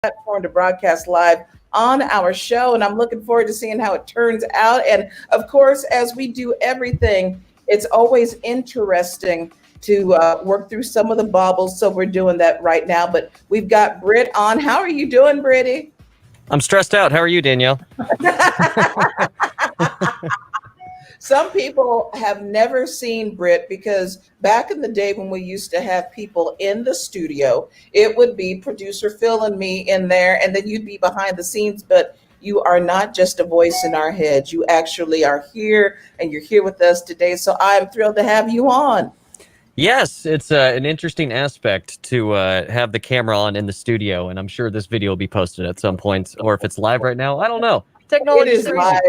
platform to broadcast live on our show, and I'm looking forward to seeing how it turns out. And of course, as we do everything, it's always interesting to work through some of the bobbles. So we're doing that right now. But we've got Britt on. How are you doing, Britty? I'm stressed out. How are you, Danielle? Some people have never seen Britt because back in the day when we used to have people in the studio, it would be producer Phil and me in there, and then you'd be behind the scenes. But you are not just a voice in our heads. You actually are here, and you're here with us today. So I'm thrilled to have you on. Yes, it's an interesting aspect to have the camera on in the studio, and I'm sure this video will be posted at some point, or if it's live right now, I don't know. Technology is live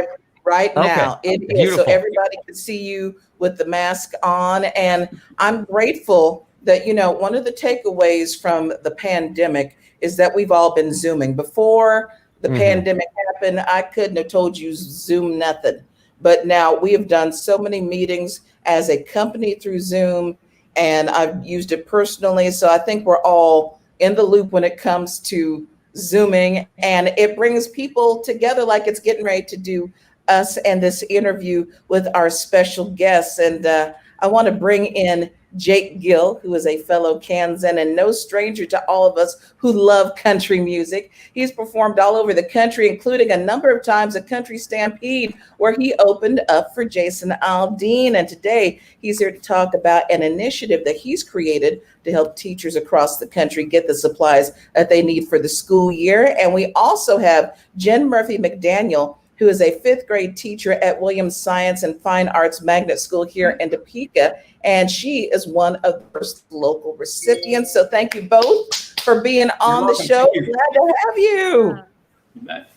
right now. Okay. It is. Beautiful. So everybody can see you with the mask on. And I'm grateful that, one of the takeaways from the pandemic is that we've all been Zooming. Before the pandemic happened, I couldn't have told you Zoom nothing. But now we have done so many meetings as a company through Zoom, and I've used it personally. So I think we're all in the loop when it comes to Zooming, and it brings people together like it's getting ready to do us and this interview with our special guests. And I want to bring in Jake Gill, who is a fellow Kansan and no stranger to all of us who love country music. He's performed all over the country, including a number of times at Country Stampede, where he opened up for Jason Aldean. And today he's here to talk about an initiative that he's created to help teachers across the country get the supplies that they need for the school year. And we also have Jenn McDaniel, who is a fifth grade teacher at Williams Science and Fine Arts Magnet School here in Topeka. And she is one of the first local recipients. So thank you both for being on the show. Glad to have you.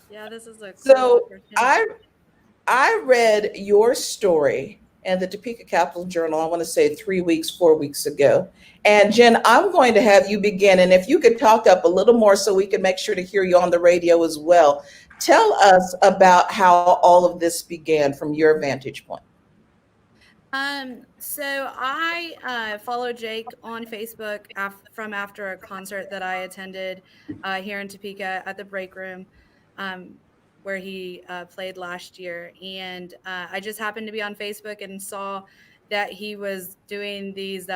Yeah, this is a so I read your story in the Topeka Capital Journal, I want to say 4 weeks ago. And Jenn, I'm going to have you begin. And if you could talk up a little more so we can make sure to hear you on the radio as well. Tell us about how all of this began from your vantage point. So I followed Jake on Facebook from after a concert that I attended here in Topeka at the Break Room, where he played last year. And I just happened to be on Facebook and saw that he was doing these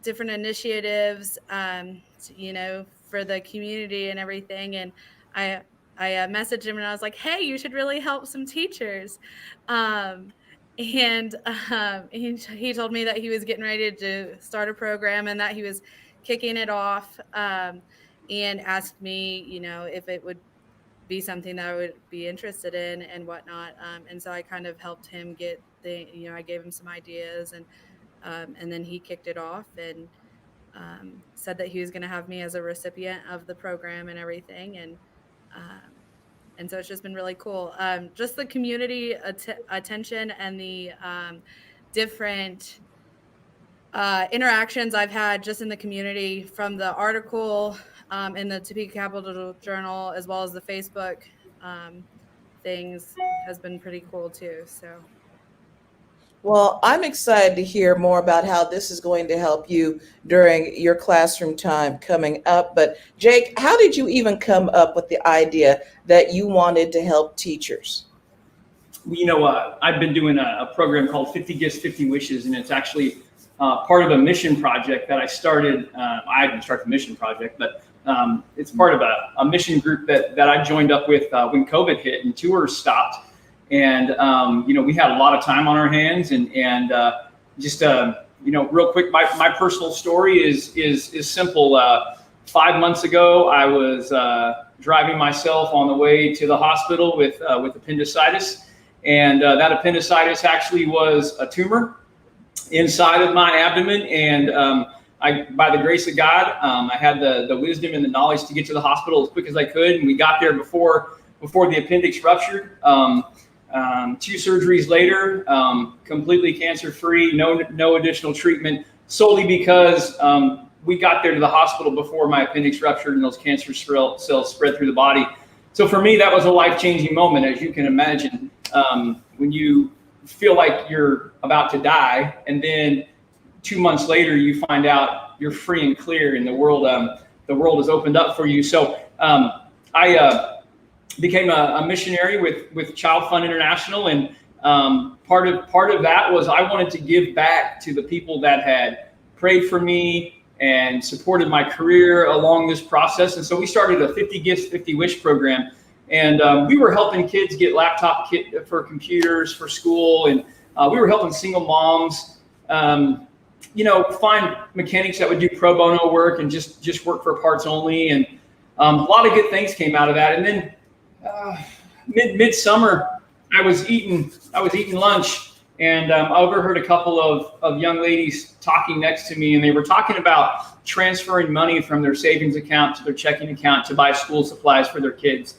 different initiatives, for the community and everything. And I messaged him and I was like, hey, you should really help some teachers. And he told me that he was getting ready to start a program and that he was kicking it off, and asked me, if it would be something that I would be interested in and whatnot. And so I kind of helped him get I gave him some ideas, and then he kicked it off and said that he was going to have me as a recipient of the program and everything. And so it's just been really cool. Just the community attention and the different interactions I've had just in the community, from the article in the Topeka Capital Journal, as well as the Facebook things, has been pretty cool too. So. Well, I'm excited to hear more about how this is going to help you during your classroom time coming up. But Jake, how did you even come up with the idea that you wanted to help teachers? I've been doing a program called 50 Gifts, 50 Wishes, and it's actually part of a mission project that I started. I didn't start the mission project, but it's part of a mission group that I joined up with when COVID hit and tours stopped. And, we had a lot of time on our hands, and real quick, my personal story is simple. 5 months ago, I was driving myself on the way to the hospital with appendicitis. And that appendicitis actually was a tumor inside of my abdomen. And by the grace of God, I had the wisdom and the knowledge to get to the hospital as quick as I could. And we got there before the appendix ruptured. 2 surgeries later, completely cancer-free, no additional treatment, solely because we got there to the hospital before my appendix ruptured and those cancer cells spread through the body. So for me, that was a life-changing moment, as you can imagine, when you feel like you're about to die, and then 2 months later, you find out you're free and clear, and the world has opened up for you. So I became a missionary with Child Fund International, and part of that was I wanted to give back to the people that had prayed for me and supported my career along this process. And so we started a 50 Gifts, 50 Wish program. And we were helping kids get laptop kit for computers for school. And we were helping single moms, find mechanics that would do pro bono work and just work for parts only. And a lot of good things came out of that. And then midsummer, I was eating lunch, and I overheard a couple of young ladies talking next to me, and they were talking about transferring money from their savings account to their checking account to buy school supplies for their kids.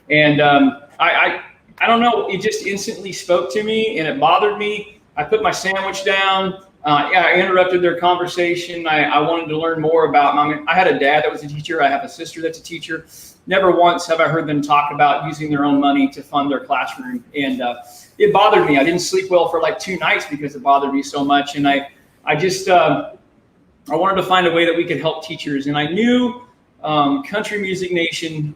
And I don't know, it just instantly spoke to me, and it bothered me. I put my sandwich down. I interrupted their conversation. I wanted to learn more about. I had a dad that was a teacher. I have a sister that's a teacher. Never once have I heard them talk about using their own money to fund their classroom. And it bothered me. I didn't sleep well for like 2 nights because it bothered me so much. And I wanted to find a way that we could help teachers. And I knew Country Music Nation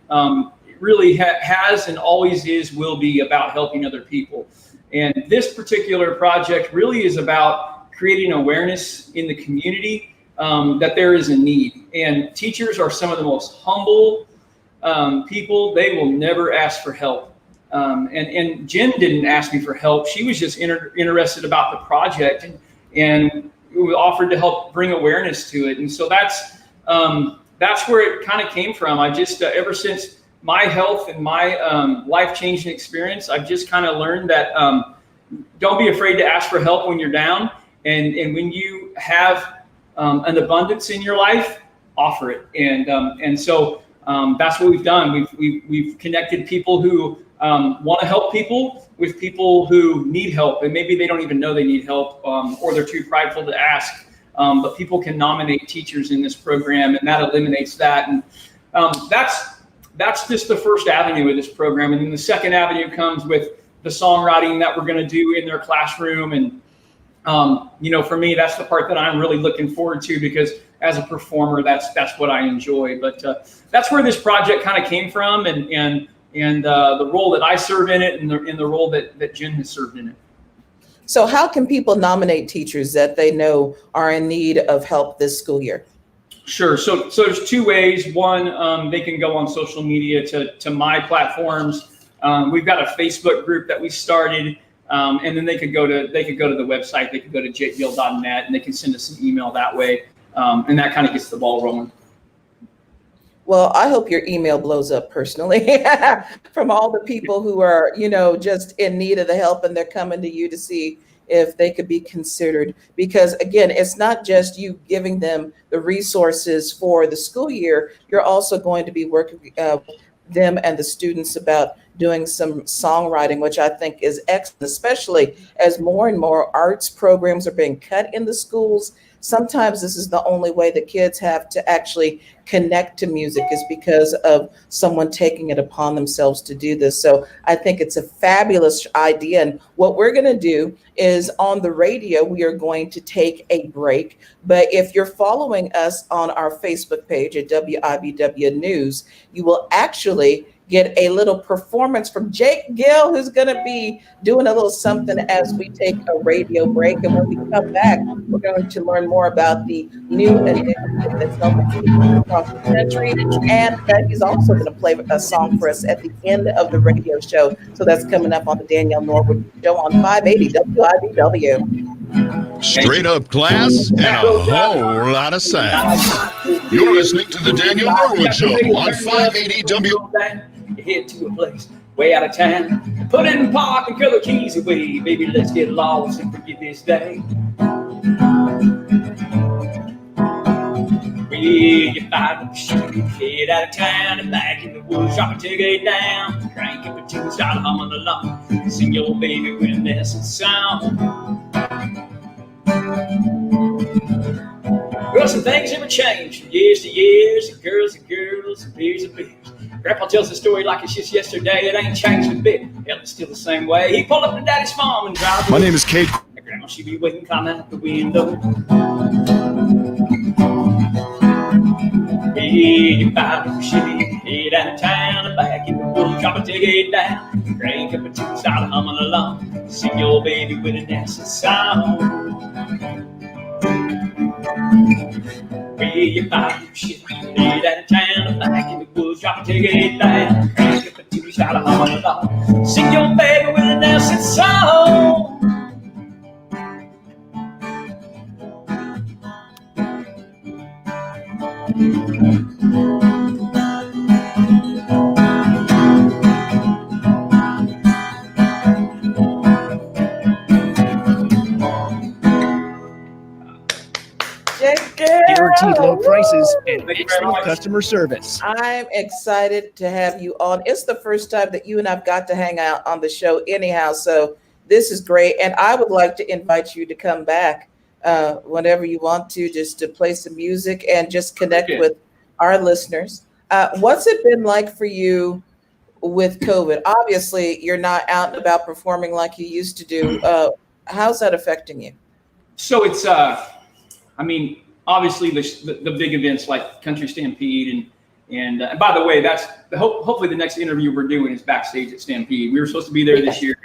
really has and always will be about helping other people. And this particular project really is about creating awareness in the community that there is a need. And teachers are some of the most humble people. They will never ask for help. And Jenn didn't ask me for help. She was just interested about the project and we offered to help bring awareness to it. And so that's where it kind of came from. I just, ever since my health and my life-changing experience, I've just kind of learned that don't be afraid to ask for help when you're down. And when you have an abundance in your life, offer it. And so that's what we've done. We've connected people who want to help people with people who need help, and maybe they don't even know they need help, or they're too prideful to ask. But people can nominate teachers in this program, and that eliminates that. And that's just the first avenue of this program. And then the second avenue comes with the songwriting that we're going to do in their classroom. And for me, that's the part that I'm really looking forward to, because as a performer, that's what I enjoy. But that's where this project kind of came from, and the role that I serve in it, and the role that Jenn has served in it. So how can people nominate teachers that they know are in need of help this school year? Sure. So there's 2 ways. One, they can go on social media to my platforms. We've got a Facebook group that we started, and then they could go to the website. They could go to jgill.net, and they can send us an email that way, and that kind of gets the ball rolling. Well, I hope your email blows up personally from all the people who are, just in need of the help, and they're coming to you to see if they could be considered. Because again, it's not just you giving them the resources for the school year. You're also going to be working them and the students about doing some songwriting, which I think is excellent, especially as more and more arts programs are being cut in the schools. Sometimes this is the only way the kids have to actually connect to music, is because of someone taking it upon themselves to do this. So I think it's a fabulous idea. And what we're going to do is, on the radio, we are going to take a break. But if you're following us on our Facebook page at WIBW News, you will actually get a little performance from Gill, who's going to be doing a little something as we take a radio break. And when we come back, we're going to learn more about the new initiative that's helping across the country. And he's also going to play a song for us at the end of the radio show. So that's coming up on the Danielle Norwood Show on 580 WIBW. Straight up class and a whole lot of sound. You're listening to the Danielle Norwood Show on 580 WIBW. Head to a place way out of town, put it in park and throw the keys away. Baby, let's get lost and forget this day. Where you find the street, head out of town and back in the woods, drop a ticket down, crank up a tune, start humming along, sing your baby with a message sound. Well, some things never change from years to years, and girls and girls, and beers and beers. Grandpa tells the story like it's just yesterday. It ain't changed a bit. Hell, it's still the same way. He pulled up to Daddy's farm and drive. My name is Kate. Grandma, she be waiting, climbing out the window. Hey, you find the shit, head Straight out of town and back in the woods, drop a ticket down. Crank up a tune, start humming along. Sing your baby with a dancing song. Where you buy your shit. Straight out of town and back in the woods, drop a ticket down. Crank up a tune, start humming along. Sing your baby with a dancing song. Guaranteed low prices and excellent customer service. I'm excited to have you on. It's the first time that you and I've got to hang out on the show anyhow, so this is great. And I would like to invite you to come back whenever you want to, just to play some music and just connect with our listeners. What's it been like for you with COVID? Obviously, you're not out and about performing like you used to do. How's that affecting you? So it's, obviously the big events like Country Stampede and by the way, that's hopefully the next interview we're doing is backstage at Stampede. We were supposed to be there this year,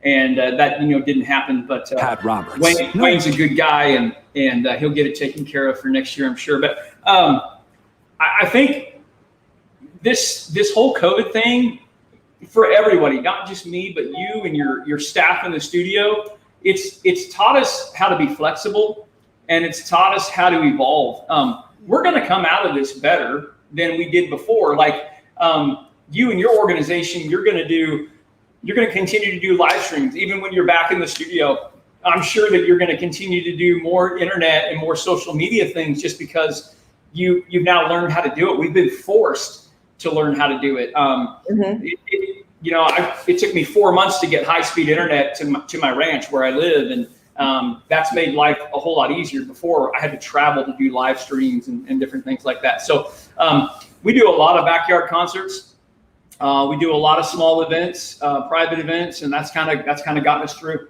and that didn't happen. But Pat Roberts, Wayne's a good guy, and he'll get it taken care of for next year, I'm sure. But I think this whole COVID thing for everybody, not just me, but you and your staff in the studio, it's taught us how to be flexible. And it's taught us how to evolve. We're going to come out of this better than we did before. Like you and your organization, you're going to continue to do live streams, even when you're back in the studio. I'm sure that you're going to continue to do more internet and more social media things just because you've now learned how to do it. We've been forced to learn how to do it. It took me 4 months to get high-speed internet to my ranch where I live, and that's made life a whole lot easier. Before I had to travel to do live streams and different things like that. So we do a lot of backyard concerts. We do a lot of small events, private events, and that's kind of gotten us through.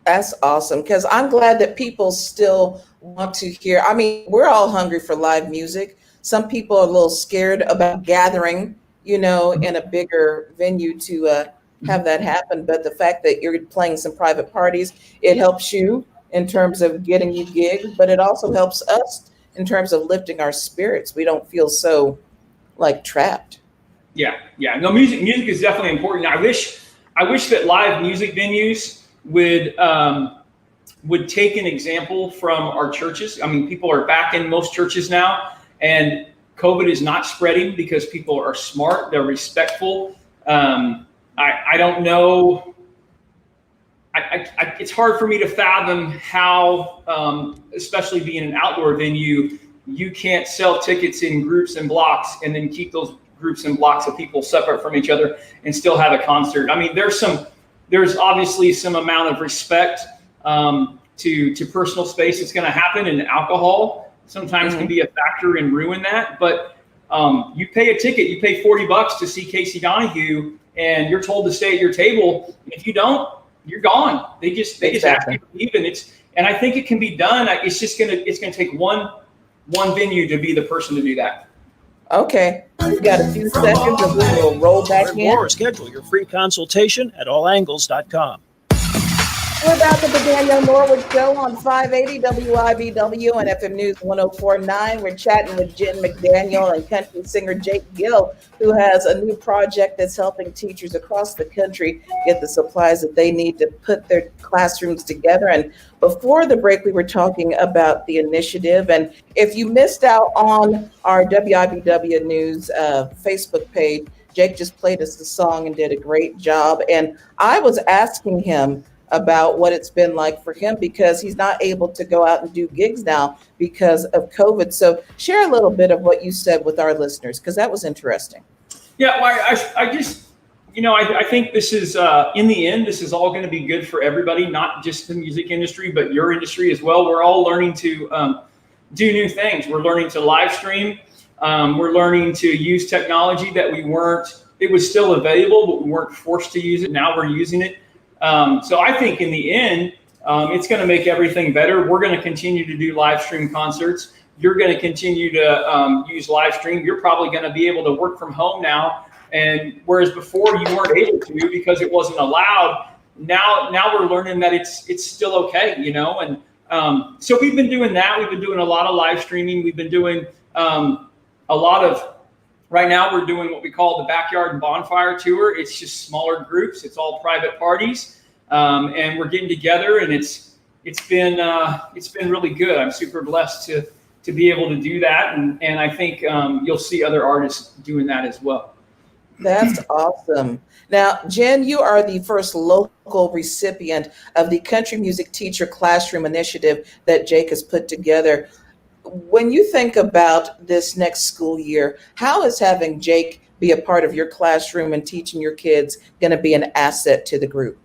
That's awesome, because I'm glad that people still want to hear. I mean, we're all hungry for live music. Some people are a little scared about gathering, in a bigger venue to have that happen. But the fact that you're playing some private parties, it helps you in terms of getting you gigs, but it also helps us in terms of lifting our spirits. We don't feel so like trapped. Yeah. No, music is definitely important. I wish that live music venues would take an example from our churches. I mean, people are back in most churches now, and COVID is not spreading because people are smart, they're respectful. I don't know. It's hard for me to fathom how, especially being an outdoor venue, you can't sell tickets in groups and blocks and then keep those groups and blocks of people separate from each other and still have a concert. I mean, there's obviously some amount of respect to personal space that's going to happen, and alcohol sometimes can be a factor and ruin that. But you pay a ticket, you pay $40 to see Casey Donahue, and you're told to stay at your table. If you don't, you're gone. They just ask you to leave, and I think it can be done. It's gonna take one venue to be the person to do that. Okay, we got a few seconds and we will roll back in. Or schedule your free consultation at allangles.com. We're back at the Danielle Norwood Show on 580 WIBW and FM News 104.9. We're chatting with Jenn McDaniel and country singer Gill, who has a new project that's helping teachers across the country get the supplies that they need to put their classrooms together. And before the break, we were talking about the initiative. And if you missed out on our WIBW News Facebook page, Jake just played us the song and did a great job. And I was asking him about what it's been like for him because he's not able to go out and do gigs now because of COVID. So share a little bit of what you said with our listeners, because that was interesting. Yeah, well, I think this is, in the end, this is all going to be good for everybody, not just the music industry, but your industry as well. We're all learning to do new things. We're learning to live stream. We're learning to use technology that it was still available, but we weren't forced to use it. Now we're using it. So I think in the end, it's going to make everything better. We're going to continue to do live stream concerts. you're going to continue to use live stream. You're probably going to be able to work from home now. And whereas before you weren't able to because it wasn't allowed, now we're learning that it's still okay, And so we've been doing that. We've been doing a lot of live streaming. We've been doing right now we're doing what we call the Backyard and Bonfire Tour. It's just smaller groups. It's all private parties. And we're getting together, and it's been really good. I'm super blessed to be able to do that. And I think you'll see other artists doing that as well. That's awesome. Now, Jenn, you are the first local recipient of the Country Music Teacher Classroom Initiative that Jake has put together. When you think about this next school year, how is having Jake be a part of your classroom and teaching your kids going to be an asset to the group?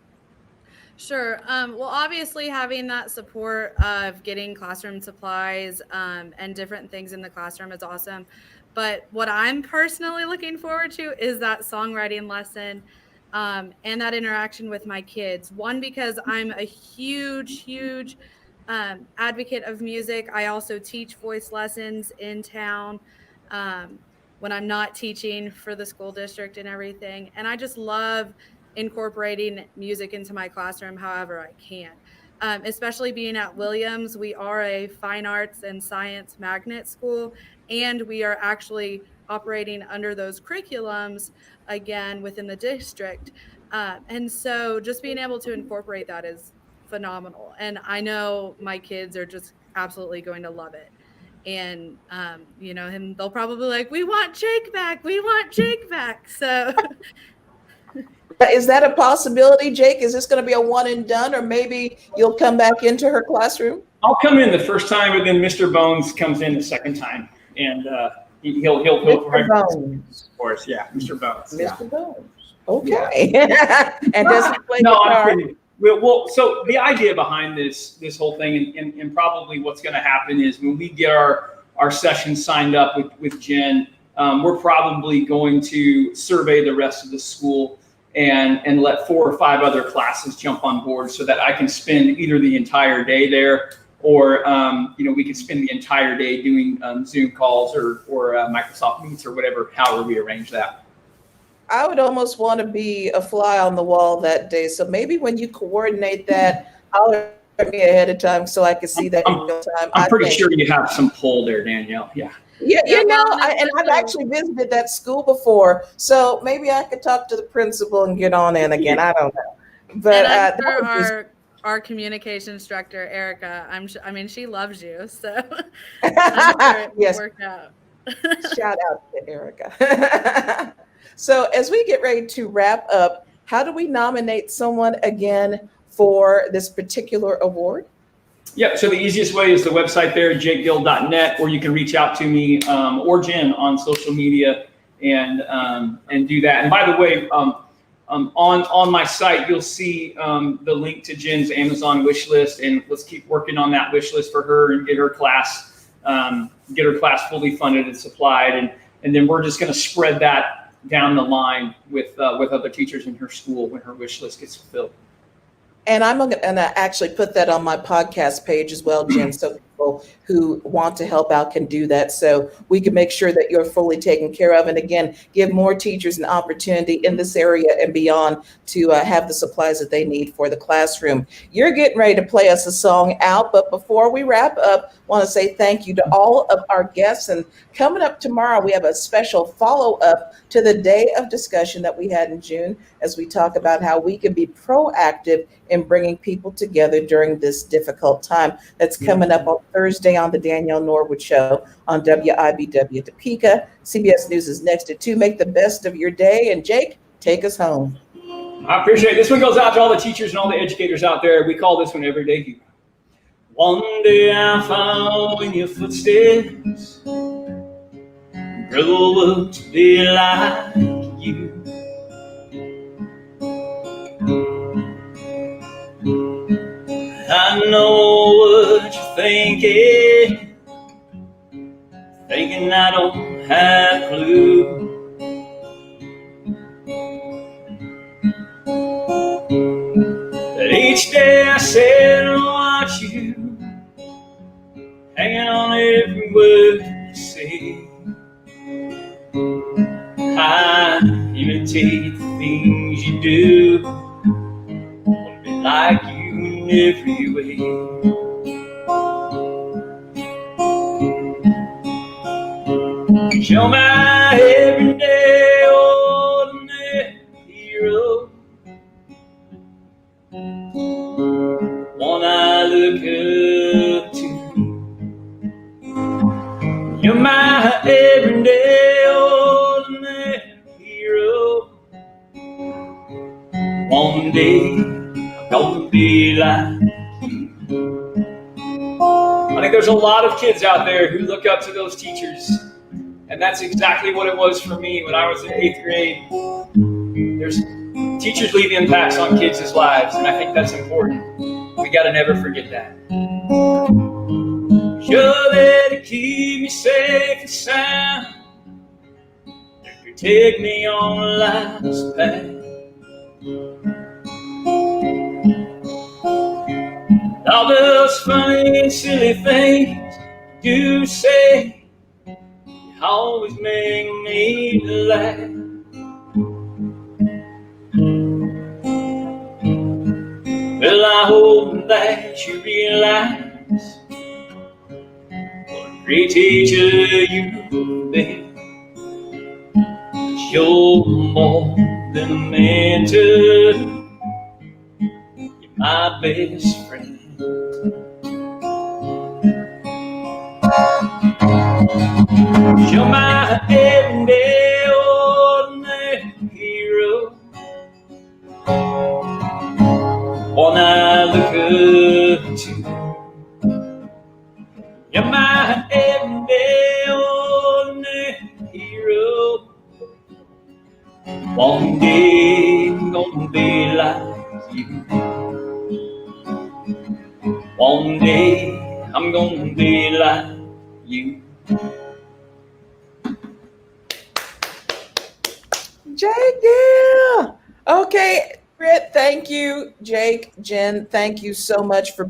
Sure. Well, obviously having that support of getting classroom supplies and different things in the classroom is awesome. But what I'm personally looking forward to is that songwriting lesson and that interaction with my kids. One, because I'm a huge advocate of music. I also teach voice lessons in town when I'm not teaching for the school district and everything. And I just love incorporating music into my classroom however I can. Especially being at Williams, we are a fine arts and science magnet school, and we are actually operating under those curriculums again within the district. And so just being able to incorporate that is phenomenal. And I know my kids are just absolutely going to love it. And, and they'll probably like, we want Jake back. We want Jake back. So is that a possibility, Jake? Is this going to be a one and done, or maybe you'll come back into her classroom? I'll come in the first time, but then Mr. Bones comes in the second time, and he'll Mr. Bones. Of course, yeah, Mr. Bones. Mr. Bones. Okay. Yeah. And does he play No, guitar? I'm kidding. Well, so the idea behind this whole thing, and probably what's going to happen is when we get our session signed up with Jenn, we're probably going to survey the rest of the school and let 4 or 5 other classes jump on board so that I can spend either the entire day there or, we can spend the entire day doing Zoom calls or Microsoft Meets or whatever, however we arrange that. I would almost want to be a fly on the wall that day. So maybe when you coordinate that, holler at me ahead of time so I can see that in real time. I'm pretty sure you have some pull there, Danielle. Yeah. Yeah, I've actually visited that school before, so maybe I could talk to the principal and get on in again. I don't know, but and I'm sure our communication instructor, Erica, she loves you, so I'm sure it will work out. Shout out to Erica. So as we get ready to wrap up, how do we nominate someone again for this particular award? Yeah, so the easiest way is the website there, jakegill.net, or you can reach out to me or Jenn on social media and do that. And by the way, on my site, you'll see the link to Jenn's Amazon wish list, and let's keep working on that wish list for her and get her class fully funded and supplied, and then we're just going to spread that down the line with other teachers in her school when her wish list gets fulfilled. And I'm going to actually put that on my podcast page as well, Jenn, so people who want to help out can do that. So we can make sure that you're fully taken care of. And again, give more teachers an opportunity in this area and beyond to have the supplies that they need for the classroom. You're getting ready to play us a song out. But before we wrap up, I want to say thank you to all of our guests. And coming up tomorrow, we have a special follow-up to the day of discussion that we had in June as we talk about how we can be proactive in bringing people together during this difficult time. That's coming up on Thursday on the Danielle Norwood Show on WIBW Topeka. CBS News is next at 2. Make the best of your day. And Jake, take us home. I appreciate it. This one goes out to all the teachers and all the educators out there. We call this one Everyday Hero. One day I follow in your footsteps. Grow up to be like you. I know what you're thinking I don't have a clue. But each day I sit and watch you, hanging on every word imitate the things you do. Wanna be like you in every way. You're my everyday ordinary hero, one I look up to. You're my everyday ordinary hero. One day I'm gonna be like you. I think there's a lot of kids out there who look up to those teachers. And that's exactly what it was for me when I was in 8th grade. There's teachers leave impacts on kids' lives, and I think that's important. We gotta never forget that. You're there to keep me safe and sound. You take me on life's path. All those funny and silly things you say always make me laugh. Well, I hope that you realize what a great teacher you've been. You're more than a mentor, you're my best friend. You're my everyday ordinary hero, one I look up to. You're my everyday ordinary hero. One day I'm gonna be like you. One day I'm gonna be like you. Jake, yeah. Okay, Britt, thank you. Jake, Jen, thank you so much for being